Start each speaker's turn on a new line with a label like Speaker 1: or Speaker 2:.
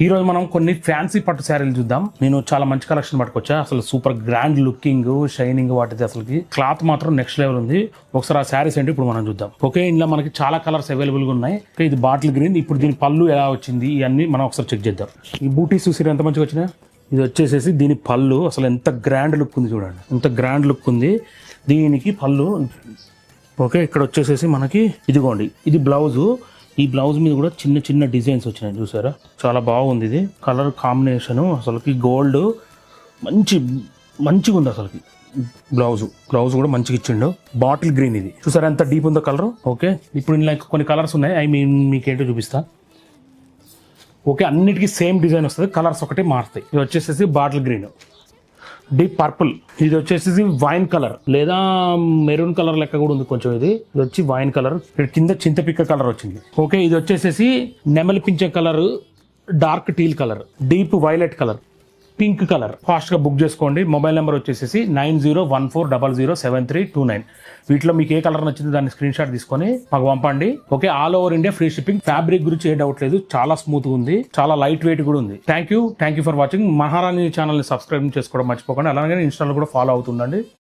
Speaker 1: ఈ రోజు మనం కొన్ని ఫ్యాన్సీ పట్టు శారీలు చూద్దాం. నేను చాలా మంచి కలెక్షన్ పట్టుకొచ్చా. అసలు సూపర్ గ్రాండ్ లుకింగ్, షైనింగ్ వాటిది అసలుకి క్లాత్ మాత్రం నెక్స్ట్ లెవెల్ ఉంది. ఒకసారి ఆ శారీస్ ఏంటి ఇప్పుడు మనం చూద్దాం. ఓకే, ఇందులో మనకి చాలా కలర్స్ అవైలబుల్ గా ఉన్నాయి. ఓకే, ఇది బాటిల్ గ్రీన్. ఇప్పుడు దీని పళ్ళు ఎలా వచ్చింది ఇవన్నీ మనం ఒకసారి చెక్ చేద్దాం. ఈ బూటీస్ చూసి ఎంత మంచిగా వచ్చినాయి. ఇది వచ్చేసేసి దీని పళ్ళు అసలు ఎంత గ్రాండ్ లుక్ ఉంది చూడండి, ఎంత గ్రాండ్ లుక్ ఉంది దీనికి పళ్ళు. ఓకే, ఇక్కడ వచ్చేసేసి మనకి ఇదిగోండి, ఇది బ్లౌజు. ఈ బ్లౌజ్ మీద కూడా చిన్న చిన్న డిజైన్స్ వచ్చినాయి చూసారా, చాలా బాగుంది. ఇది కలర్ కాంబినేషన్ అసలుకి గోల్డ్ మంచిగా ఉంది. అసలుకి బ్లౌజ్ కూడా మంచిగా ఇచ్చిండు. బాటిల్ గ్రీన్ ఇది చూసారా ఎంత డీప్ ఉందో కలర్. ఓకే, ఇప్పుడు ఇలా కొన్ని కలర్స్ ఉన్నాయి, అవి మీకేంటో చూపిస్తా. ఓకే, అన్నిటికీ సేమ్ డిజైన్ వస్తుంది, కలర్స్ ఒకటి మారుతాయి. ఇది వచ్చేసేసి బాటిల్ గ్రీన్, డీప్ పర్పుల్. ఇది వచ్చేసి వైన్ కలర్ లేదా మెరూన్ కలర్ లెక్క కూడా ఉంది కొంచెం. ఇది వచ్చి వైన్ కలర్, కింద చింతపిక్క కలర్ వచ్చింది. ఓకే, ఇది వచ్చేసేసి నెమలి Pincha colour, dark teal colour, deep violet colour, pink colour. Fast గా బుక్ చేసుకోండి. మొబైల్ నెంబర్ వచ్చేసి 9014007329. వీటిలో మీకు ఏ కలర్ నచ్చిందో దాన్ని స్క్రీన్ షాట్ తీసుకొని మాకు పంపండి. Okay, all over India free shipping. Fabric గురించి ఏ డౌట్ లేదు, చాలా స్మూత్ గా ఉంది, చాలా లైట్ వెయిట్ కూడా ఉంది. Thank you for watching. మహారాణి ఛానల్ ని సబ్స్క్రైబ్ చేసుకోవడం మర్చిపోకండి. అలాగే ఇన్స్టాలో కూడా ఫాలో అవుతుండండి.